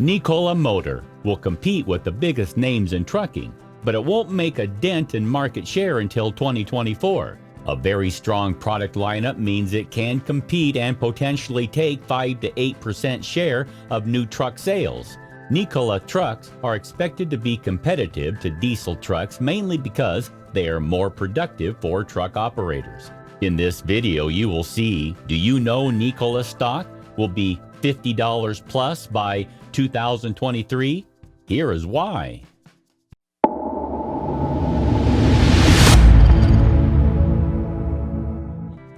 Nikola Motor will compete with the biggest names in trucking, but it won't make a dent in market share until 2024. A very strong product lineup means it can compete and potentially take 5 to 8% share of new truck sales. Nikola trucks are expected to be competitive to diesel trucks mainly because they are more productive for truck operators. In this video you will see, do you know Nikola stock will be $50 plus by 2023? Here is why.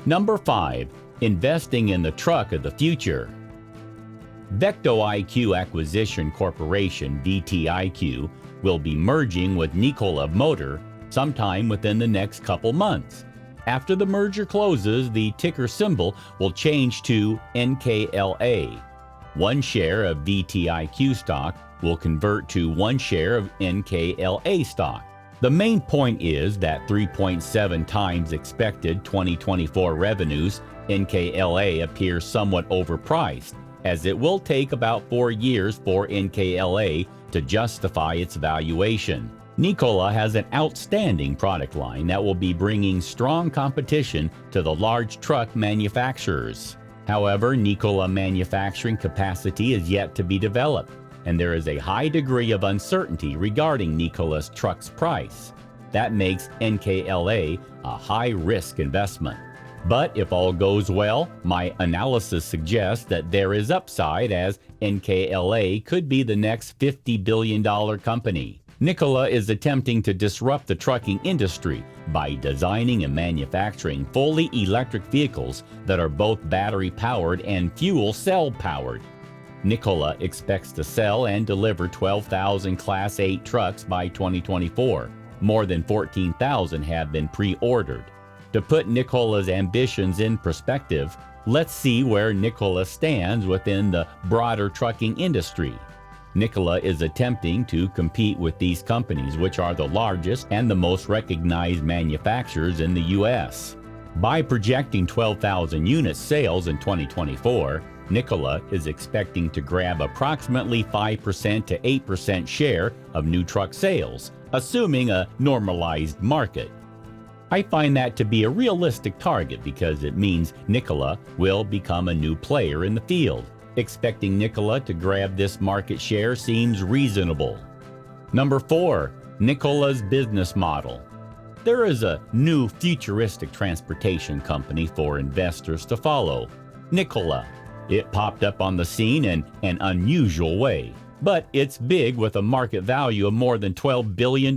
Number 5. Investing in the truck of the future. VectoIQ Acquisition Corporation, VTIQ, will be merging with Nikola Motor sometime within the next couple months. After the merger closes, the ticker symbol will change to NKLA. One share of VTIQ stock will convert to one share of NKLA stock. The main point is that 3.7 times expected 2024 revenues, NKLA appears somewhat overpriced, as it will take about 4 years for NKLA to justify its valuation. Nikola has an outstanding product line that will be bringing strong competition to the large truck manufacturers. However, Nikola manufacturing capacity is yet to be developed, and there is a high degree of uncertainty regarding Nikola's truck's price. That makes NKLA a high-risk investment. But if all goes well, my analysis suggests that there is upside as NKLA could be the next $50 billion company. Nikola is attempting to disrupt the trucking industry by designing and manufacturing fully electric vehicles that are both battery-powered and fuel cell-powered. Nikola expects to sell and deliver 12,000 Class 8 trucks by 2024. More than 14,000 have been pre-ordered. To put Nikola's ambitions in perspective, let's see where Nikola stands within the broader trucking industry. Nikola is attempting to compete with these companies, which are the largest and the most recognized manufacturers in the U.S. By projecting 12,000 unit sales in 2024, Nikola is expecting to grab approximately 5% to 8% share of new truck sales, assuming a normalized market. I find that to be a realistic target because it means Nikola will become a new player in the field. Expecting Nikola to grab this market share seems reasonable. Number 4. Nikola's business model. There is a new futuristic transportation company for investors to follow, Nikola. It popped up on the scene in an unusual way, but it's big with a market value of more than $12 billion.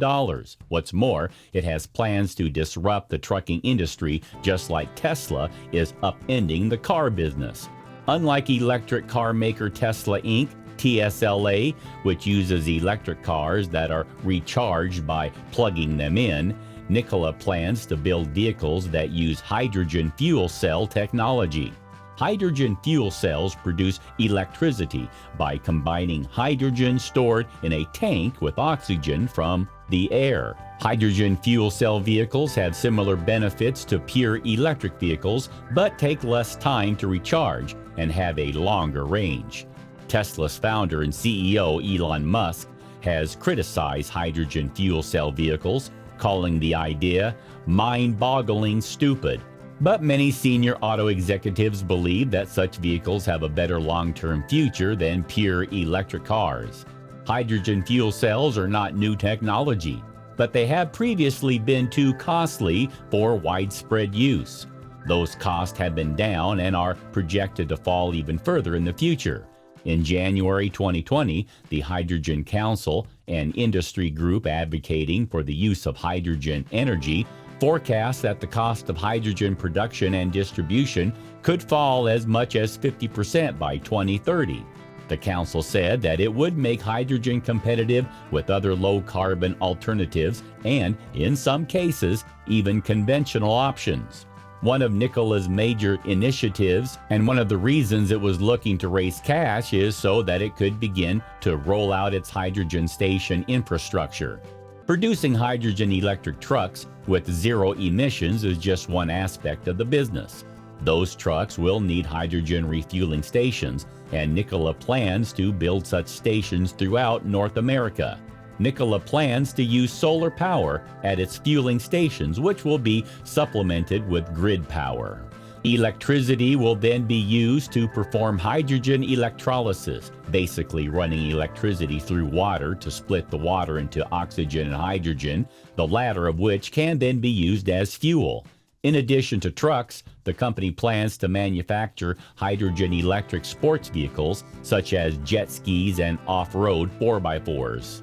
What's more, it has plans to disrupt the trucking industry just like Tesla is upending the car business. Unlike electric car maker Tesla Inc., TSLA, which uses electric cars that are recharged by plugging them in, Nikola plans to build vehicles that use hydrogen fuel cell technology. Hydrogen fuel cells produce electricity by combining hydrogen stored in a tank with oxygen from the air. Hydrogen fuel cell vehicles have similar benefits to pure electric vehicles, but take less time to recharge and have a longer range. Tesla's founder and CEO Elon Musk has criticized hydrogen fuel cell vehicles, calling the idea mind-boggling stupid. But many senior auto executives believe that such vehicles have a better long-term future than pure electric cars. Hydrogen fuel cells are not new technology, but they have previously been too costly for widespread use. Those costs have been down and are projected to fall even further in the future. In January 2020, the Hydrogen Council, an industry group advocating for the use of hydrogen energy, forecasts that the cost of hydrogen production and distribution could fall as much as 50% by 2030. The council said that it would make hydrogen competitive with other low-carbon alternatives and, in some cases, even conventional options. One of Nikola's major initiatives, and one of the reasons it was looking to raise cash, is so that it could begin to roll out its hydrogen station infrastructure. Producing hydrogen electric trucks with zero emissions is just one aspect of the business. Those trucks will need hydrogen refueling stations, and Nikola plans to build such stations throughout North America. Nikola plans to use solar power at its fueling stations, which will be supplemented with grid power. Electricity will then be used to perform hydrogen electrolysis, basically running electricity through water to split the water into oxygen and hydrogen, the latter of which can then be used as fuel. In addition to trucks, the company plans to manufacture hydrogen electric sports vehicles such as jet skis and off-road 4x4s.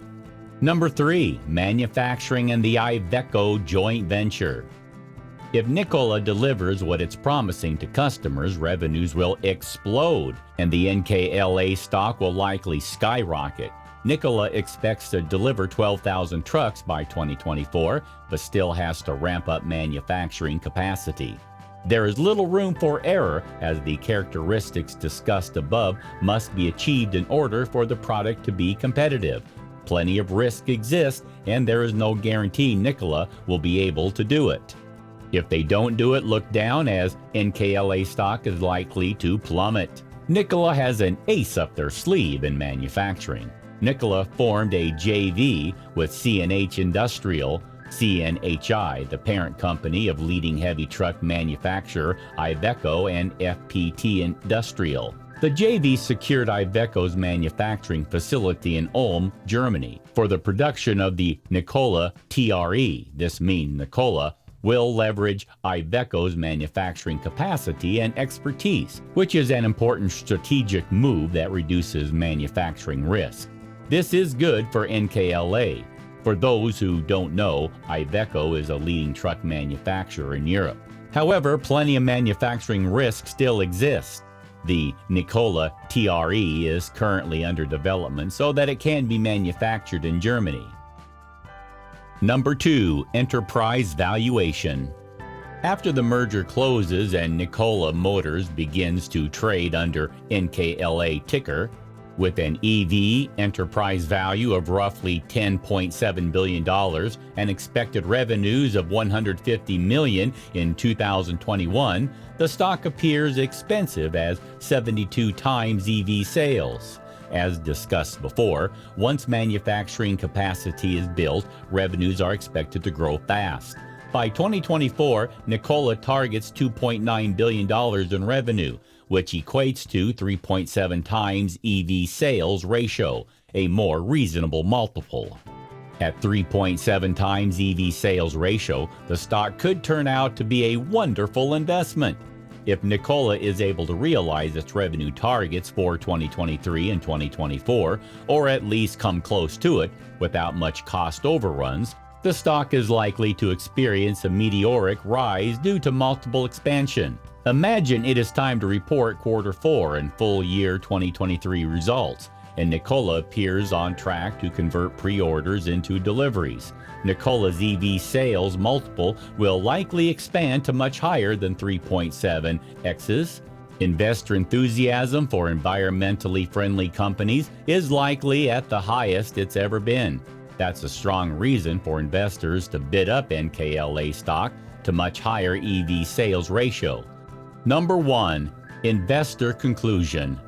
Number 3, manufacturing and the Iveco joint venture. If Nikola delivers what it's promising to customers, revenues will explode and the NKLA stock will likely skyrocket. Nikola expects to deliver 12,000 trucks by 2024, but still has to ramp up manufacturing capacity. There is little room for error, as the characteristics discussed above must be achieved in order for the product to be competitive. Plenty of risk exists, and there is no guarantee Nikola will be able to do it. If they don't do it, look down, as NKLA stock is likely to plummet. Nikola has an ace up their sleeve in manufacturing. Nikola formed a JV with CNH Industrial, CNHI, the parent company of leading heavy truck manufacturer Iveco, and FPT Industrial. The JV secured Iveco's manufacturing facility in Ulm, Germany, for the production of the Nikola TRE. This means Nikola will leverage Iveco's manufacturing capacity and expertise, which is an important strategic move that reduces manufacturing risk. This is good for NKLA. For those who don't know, Iveco is a leading truck manufacturer in Europe. However, plenty of manufacturing risk still exists. The Nikola TRE is currently under development so that it can be manufactured in Germany. Number 2, enterprise valuation. After the merger closes and Nikola Motors begins to trade under NKLA ticker, with an EV enterprise value of roughly $10.7 billion and expected revenues of $150 million in 2021, the stock appears expensive as 72 times EV sales. As discussed before, once manufacturing capacity is built, revenues are expected to grow fast. By 2024, Nikola targets $2.9 billion in revenue, which equates to 3.7 times EV sales ratio, a more reasonable multiple. At 3.7 times EV sales ratio, the stock could turn out to be a wonderful investment. If Nikola is able to realize its revenue targets for 2023 and 2024, or at least come close to it without much cost overruns, the stock is likely to experience a meteoric rise due to multiple expansion. Imagine it is time to report quarter 4 and full year 2023 results, and Nikola appears on track to convert pre-orders into deliveries. Nikola's EV sales multiple will likely expand to much higher than 3.7x's. Investor enthusiasm for environmentally friendly companies is likely at the highest it's ever been. That's a strong reason for investors to bid up NKLA stock to much higher EV sales ratio. Number 1, investor conclusion.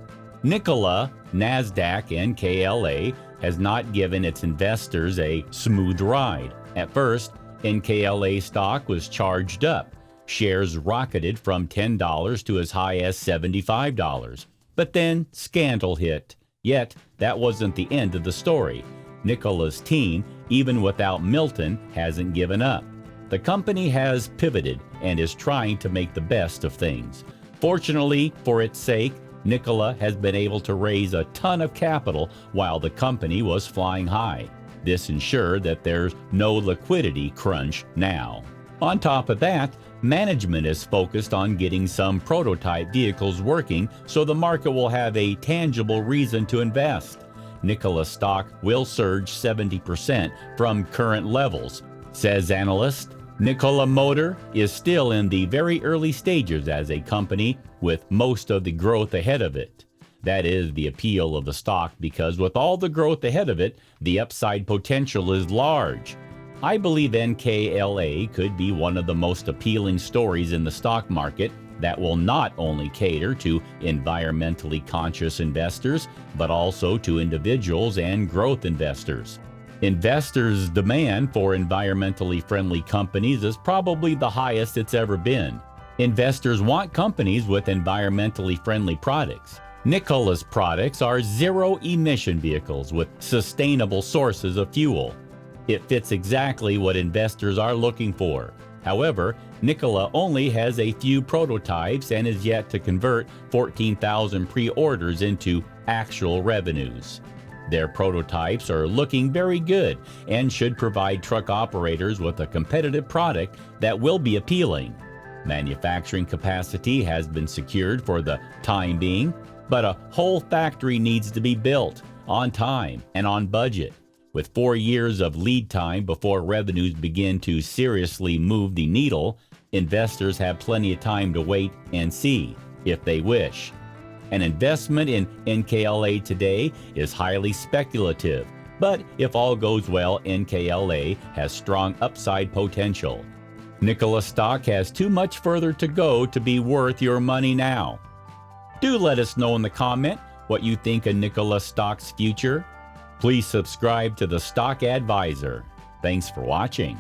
Nikola, NASDAQ, NKLA has not given its investors a smooth ride. At first, NKLA stock was charged up. Shares rocketed from $10 to as high as $75. But then scandal hit. Yet, that wasn't the end of the story. Nikola's team, even without Milton, hasn't given up. The company has pivoted and is trying to make the best of things. Fortunately, for its sake, Nikola has been able to raise a ton of capital while the company was flying high. This ensured that there's no liquidity crunch now. On top of that, management is focused on getting some prototype vehicles working so the market will have a tangible reason to invest. Nikola stock will surge 70% from current levels. Says analyst, Nikola Motor is still in the very early stages as a company with most of the growth ahead of it. That is the appeal of the stock, because with all the growth ahead of it, the upside potential is large. I believe NKLA could be one of the most appealing stories in the stock market, that will not only cater to environmentally conscious investors, but also to individuals and growth investors. Investors' demand for environmentally friendly companies is probably the highest it's ever been. Investors want companies with environmentally friendly products. Nikola's products are zero-emission vehicles with sustainable sources of fuel. It fits exactly what investors are looking for. However, Nikola only has a few prototypes and is yet to convert 14,000 pre-orders into actual revenues. Their prototypes are looking very good and should provide truck operators with a competitive product that will be appealing. Manufacturing capacity has been secured for the time being, but a whole factory needs to be built on time and on budget. With 4 years of lead time before revenues begin to seriously move the needle, investors have plenty of time to wait and see if they wish. An investment in NKLA today is highly speculative, but if all goes well, NKLA has strong upside potential. Nikola stock has too much further to go to be worth your money now. Do let us know in the comment what you think of Nikola stock's future. Please subscribe to the Stock Advisor. Thanks for watching.